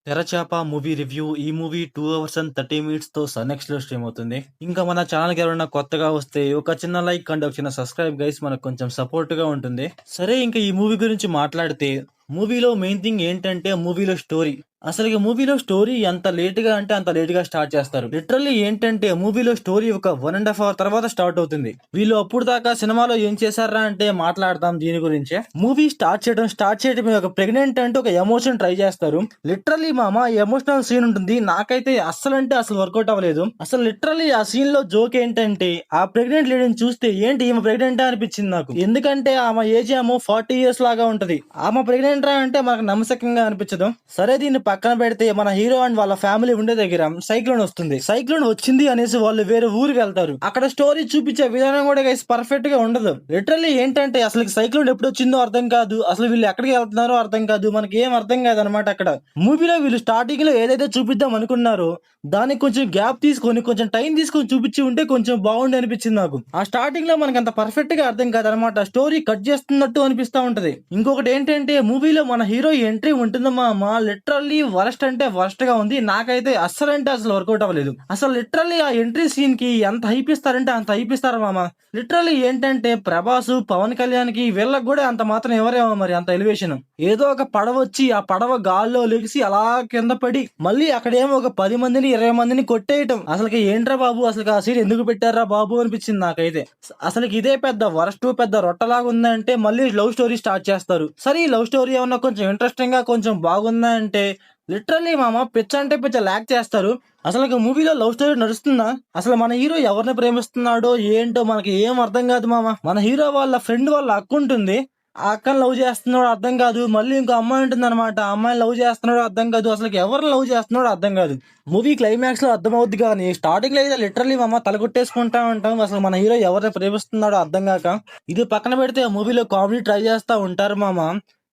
తెరచాప movie review. ఈ movie 2 hours and 30 మినిట్స్‌తో Sun నెక్స్ట్‌లో స్ట్రీమ్ అవుతుంది. ఇంకా మన ఛానల్‌కి ఎవరైనా కొత్తగా వస్తే ఒక చిన్న లైక్ అండ్ ఒక చిన్న సబ్స్క్రైబ్ గైస్, మనకు కొంచెం సపోర్ట్‌గా ఉంటుంది. సరే, ఇంకా ఈ మూవీ గురించి మాట్లాడితే మూవీలో మెయిన్ థింగ్ ఏంటంటే మూవీలో స్టోరీ. అసలు ఈ మూవీలో స్టోరీ ఎంత లేట్‌గా అంటే అంత లేట్‌గా స్టార్ట్ చేస్తారు. లిటరల్లీ ఏంటంటే మూవీలో స్టోరీ ఒక 1 ½ అవర్ తర్వాత స్టార్ట్ అవుతుంది. వీళ్ళు అప్పుడు దాకా సినిమాలో ఏం చేశారా అంటే మాట్లాడతాం దీని గురించే. మూవీ స్టార్ట్ చేయడం ఒక ప్రెగ్నెంట్ అంటే ఒక ఎమోషన్ ట్రై చేస్తారు. లిటరల్లీ మామ ఎమోషనల్ సీన్ ఉంటుంది. నాకైతే అస్సలు అంటే అసలు వర్కౌట్ అవ్వలేదు. అసలు లిటరల్లీ ఆ సీన్ లో జోక్ ఏంటంటే ఆ ప్రెగ్నెంట్ లేడీని చూస్తే ఏంటి ఈమె ప్రెగ్నెంట్ అనిపించింది నాకు. ఎందుకంటే ఆమె ఏజ్ ఏమో 40 ఇయర్స్ లాగా ఉంటది. ఆమె ప్రెగ్నెంట్ రా అంటే మనకు నమ్మశక్యంగా అనిపించదు. సరే, దీన్ని పక్కన పెడితే మన హీరో అండ్ వాళ్ళ ఫ్యామిలీ ఉండే దగ్గర సైక్లోన్ వస్తుంది. సైక్లోన్ వచ్చింది అనేసి వాళ్ళు వేరే ఊరికి వెళ్తారు. అక్కడ స్టోరీ చూపించే విధానం కూడా గైస్ పర్ఫెక్ట్ గా ఉండదు. లిటరల్లీ ఏంటంటే అసలు సైక్లోన్ ఎప్పుడు వచ్చిందో అర్థం కాదు. అసలు వీళ్ళు ఎక్కడికి వెళ్తున్నారో అర్థం కాదు. మనకి ఏం అర్థం కాదు అనమాట. అక్కడ మూవీలో వీళ్ళు స్టార్టింగ్ లో ఏదైతే చూపిద్దాం అనుకున్నారో దానికి కొంచెం గ్యాప్ తీసుకొని కొంచెం టైం తీసుకొని చూపించి ఉంటే కొంచెం బాగుండి అనిపించింది నాకు. ఆ స్టార్టింగ్ లో మనకి అంత పర్ఫెక్ట్ గా అర్థం కాదు అనమాట. స్టోరీ కట్ చేస్తున్నట్టు అనిపిస్తా ఉంటది. ఇంకొకటి ఏంటంటే మూవీలో మన హీరో ఎంట్రీ ఉంటుందమ్మా లిటరల్లీ వరస్ట్ అంటే వరస్ట్ గా ఉంది. నాకైతే అస్సలు అంటే అసలు వర్కౌట్ అవ్వలేదు. అసలు లిటరల్లీ ఆ ఎంట్రీ సీన్ కి ఎంత హైప్ ఇస్తారంటే అంత హైప్ ఇస్తారు మామ. లిటరల్లీ ఏంటంటే ప్రభాస్, పవన్ కళ్యాణ్ కి వీళ్ళకి కూడా అంత మాత్రం ఎవరేమో మరి అంత ఎలివేషన్. ఏదో ఒక పడవ వచ్చి ఆ పడవ గాల్లో లెగిసి అలా కింద పడి మళ్ళీ అక్కడేమో ఒక 10 మందిని 20 మందిని కొట్టేయటం. అసలుకి ఏంట్రా బాబు, అసలు ఆ సీన్ ఎందుకు పెట్టారా బాబు అనిపించింది నాకైతే. అసలు ఇదే పెద్ద వరస్ట్ పెద్ద రొట్టలాగా ఉందంటే మళ్ళీ లవ్ స్టోరీ స్టార్ట్ చేస్తారు. సరే, ఈ లవ్ స్టోరీ ఏమన్నా కొంచెం ఇంట్రెస్టింగ్ గా కొంచెం బాగుందా అంటే లిటరల్లీ మామ పిచ్చ అంటే పిచ్చ లాగ్ చేస్తారు. అసలు మూవీలో లవ్ స్టోరీ నడుస్తుందా? అసలు మన హీరో ఎవరిని ప్రేమిస్తున్నాడో ఏంటో మనకి ఏం అర్థం కాదు మామ. మన హీరో వాళ్ళ ఫ్రెండ్ వాళ్ళ అక్క ఉంటుంది. ఆ అక్కని లవ్ చేస్తున్నాడో అర్థం కాదు. మళ్ళీ ఇంకో అమ్మాయి ఉంటుంది అనమాట. ఆ అమ్మాయిని లవ్ చేస్తున్నాడో అర్థం కాదు. అసలు ఎవరిని లవ్ చేస్తున్నాడో అర్థం కాదు. మూవీ క్లైమాక్స్ లో అర్థమవుద్ది కానీ స్టార్టింగ్ లో అయితే లిటరల్లీ మామ తలగొట్టేసుకుంటా ఉంటాం. అసలు మన హీరో ఎవరిని ప్రేమిస్తున్నాడో అర్థం కాక. ఇది పక్కన పెడితే మూవీలో కామెడీ ట్రై చేస్తా ఉంటారు మామ.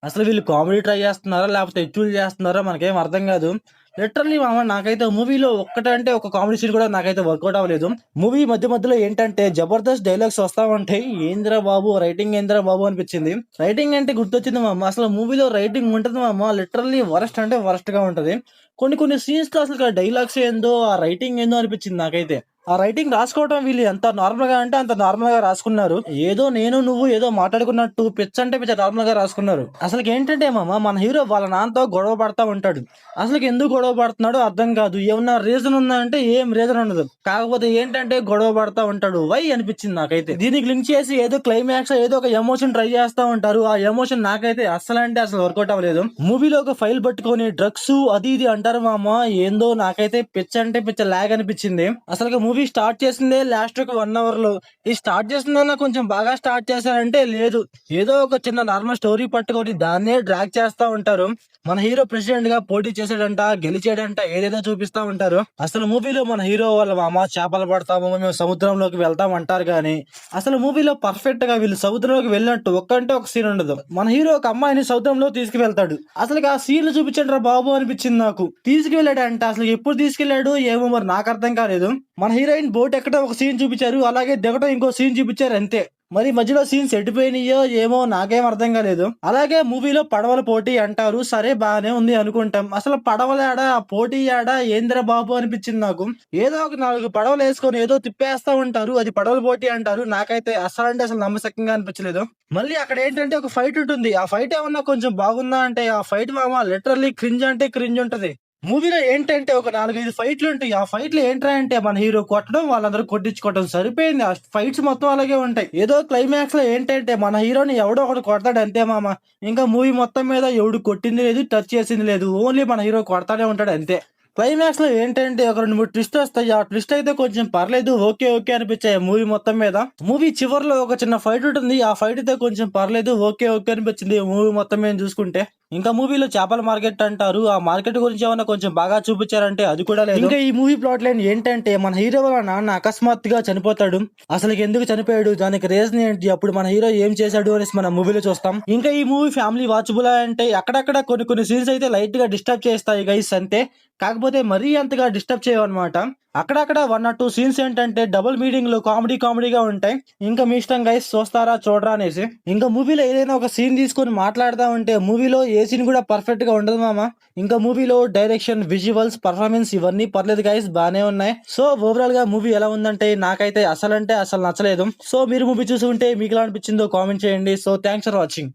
అసలు వీళ్ళు కామెడీ ట్రై చేస్తున్నారా లేకపోతే ఎచ్చులు చేస్తున్నారా మనకేం అర్థం కాదు. లిటరల్లీ మామ నాకైతే మూవీలో ఒక్కటంటే ఒక కామెడీ సీన్ కూడా నాకైతే వర్కౌట్ అవ్వలేదు. మూవీ మధ్య మధ్యలో ఏంటంటే జబర్దస్త్ డైలాగ్స్ వస్తా ఉంటాయి. ఏంద్రా బాబు రైటింగ్ ఏంద్రా బాబు అనిపించింది. రైటింగ్ అంటే గుర్తొచ్చింది మామ. అసలు మూవీలో రైటింగ్ ఉంటుంది మామ. లిటరల్లీ వరస్ట్ అంటే వరస్ట్ గా ఉంటది. కొన్ని సీన్స్ లో అసలు డైలాగ్స్ ఏందో ఆ రైటింగ్ ఏందో అనిపించింది నాకైతే. ఆ రైటింగ్ రాసుకోవడం వీళ్ళు ఎంత నార్మల్ గా అంటే అంత నార్మల్ గా రాసుకున్నారు. ఏదో నేను నువ్వు ఏదో మాట్లాడుకున్నట్టు పిచ్చ అంటే పిచ్చ నార్మల్ గా రాసుకున్నారు. అసలు ఏంటంటే మామ మన హీరో వాళ్ళ నాన్నతో గొడవ పడతా ఉంటాడు. అసలు ఎందుకు గొడవ పడుతున్నాడో అర్థం కాదు. ఏమన్నా రీజన్ ఉందా అంటే ఏం రీజన్ ఉండదు. కాకపోతే ఏంటంటే గొడవ పడతా ఉంటాడు. వై అనిపించింది నాకైతే. దీనికి లింక్ చేసి ఏదో క్లైమాక్స్ ఏదో ఒక ఎమోషన్ ట్రై చేస్తా ఉంటారు. ఆ ఎమోషన్ నాకైతే అస్సలు అంటే అసలు వర్కౌట్ అవ్వలేదు. మూవీలో ఒక ఫైల్ పట్టుకొని డ్రగ్స్ అది ఇది అంటారు మామ. ఏందో నాకైతే పిచ్చ అంటే పిచ్చ లాగ్ అనిపించింది. అసలు మూవీ స్టార్ట్ చేసిందే లాస్ట్ ఒక 1 అవర్ లో. ఈ స్టార్ట్ చేసిందన్నా కొంచెం బాగా స్టార్ట్ చేశారంటే లేదు. ఏదో ఒక చిన్న నార్మల్ స్టోరీ పట్టుకొని దాన్నే డ్రాగ్ చేస్తా ఉంటారు. మన హీరో ప్రెసిడెంట్ గా పోటీ చేసాడంట, గెలిచాడంట, ఏదేదో చూపిస్తా ఉంటారు. అసలు మూవీలో మన హీరో వాళ్ళ మామ చేపలు పడతాము, మేము సముద్రంలోకి వెళ్తాం అంటారు కానీ అసలు మూవీలో పర్ఫెక్ట్ గా వీళ్ళు సముద్రంలోకి వెళ్ళినట్టు ఒక్కంటే ఒక సీన్ ఉండదు. మన హీరో ఒక అమ్మాయిని సముద్రంలో తీసుకువెళ్తాడు. అసలు ఆ సీన్లు చూపించండి రా బాబు అనిపించింది నాకు. తీసుకువెళ్ళాడంట, అసలు ఎప్పుడు తీసుకెళ్లాడు ఏమో మరి నాకు అర్థం కాలేదు. మన హీరోయిన్ బోట్ ఎక్కడం ఒక సీన్ చూపించారు, అలాగే దిగడం ఇంకో సీన్ చూపించారు అంతే. మరి మధ్యలో సీన్స్ ఎట్టిపోయినాయో ఏమో నాకేం అర్థం కాలేదు. అలాగే మూవీలో పడవల పోటీ అంటారు. సరే బాగానే ఉంది అనుకుంటాం. అసలు పడవల ఆడ పోటీ ఆడ ఏంద్ర బాబు అనిపించింది నాకు. ఏదో ఒక 4 పడవలు వేసుకొని ఏదో తిప్పేస్తా ఉంటారు. అది పడవల పోటీ అంటారు. నాకైతే అసలు అంటే అసలు నమ్మశక్యంగా అనిపించలేదు. మళ్ళీ అక్కడ ఏంటంటే ఒక ఫైట్ ఉంటుంది. ఆ ఫైట్ ఏమన్నా కొంచెం బాగుందా అంటే ఆ ఫైట్ మామ లిటరల్లీ క్రింజ్ అంటే క్రింజ్ ఉంటది. మూవీలో ఏంటంటే ఒక 4-5 ఫైట్లు ఉంటాయి. ఆ ఫైట్లు ఏంట్రా అంటే మన హీరో కొట్టడం, వాళ్ళందరూ కొట్టించుకోవడం సరిపోయింది. ఆ ఫైట్స్ మొత్తం అలాగే ఉంటాయి. ఏదో క్లైమాక్స్ లో ఏంటంటే మన హీరోని ఎవడో ఒకడు కొడతాడు అంతే మామ. ఇంకా మూవీ మొత్తం మీద ఎవడు కొట్టింది లేదు, టచ్ చేసింది లేదు. ఓన్లీ మన హీరో కొడతానే ఉంటాడు అంతే. క్లైమాక్స్ లో ఏంటంటే ఒక 2-3 ట్విస్ట్ వస్తాయి. ఆ ట్విస్ట్ అయితే కొంచెం పర్లేదు, ఓకే ఓకే అనిపించాయి మూవీ మొత్తం మీద. మూవీ చివరిలో ఒక చిన్న ఫైట్ ఉంటుంది. ఆ ఫైట్ అయితే కొంచెం పర్లేదు, ఓకే ఓకే అనిపించింది మూవీ మొత్తం మీద చూసుకుంటే. ఇంకా మూవీలో చేపల మార్కెట్ అంటారు. ఆ మార్కెట్ గురించి ఏమన్నా కొంచెం బాగా చూపించారంటే అది కూడా లేదు. ఇంకా ఈ మూవీ ప్లాట్ లైన్ ఏంటంటే మన హీరో వాళ్ళ నాన్న అకస్మాత్తుగా చనిపోతాడు. అసలు ఎందుకు చనిపోయాడు, దానికి రీజన్ ఏంటి, అప్పుడు మన హీరో ఏం చేశాడు అనేసి మన మూవీలో చూస్తాం. ఇంకా ఈ మూవీ ఫ్యామిలీ వాచబుల్ అంటే అక్కడక్కడ కొన్ని సీన్స్ అయితే లైట్ గా డిస్టర్బ్ చేస్తాయి గైస్ అంతే. కాకపోతే మరీ అంతగా డిస్టర్బ్ చేయవన్నమాట. అక్కడక్కడ 1 or 2 సీన్స్ ఏంటంటే డబుల్ మీనింగ్ లో కామెడీగా ఉంటాయి. ఇంకా మీ ఇష్టం గైస్, చూస్తారా చూడరా అనేసి. ఇంకా మూవీలో ఏదైనా ఒక సీన్ తీసుకొని మాట్లాడదా ఉంటే మూవీలో ఏ సీన్ కూడా పర్ఫెక్ట్ గా ఉండదు మామ. ఇంకా మూవీలో డైరెక్షన్, విజువల్స్, పర్ఫార్మెన్స్ ఇవన్నీ పర్లేదు గైస్, బానే ఉన్నాయి. సో ఓవరాల్ గా మూవీ ఎలా ఉందంటే నాకైతే అసలు నచ్చలేదు. సో మీరు మూవీ చూసి ఉంటే మీకు ఎలా అనిపించిందో కామెంట్ చేయండి. So thanks for watching.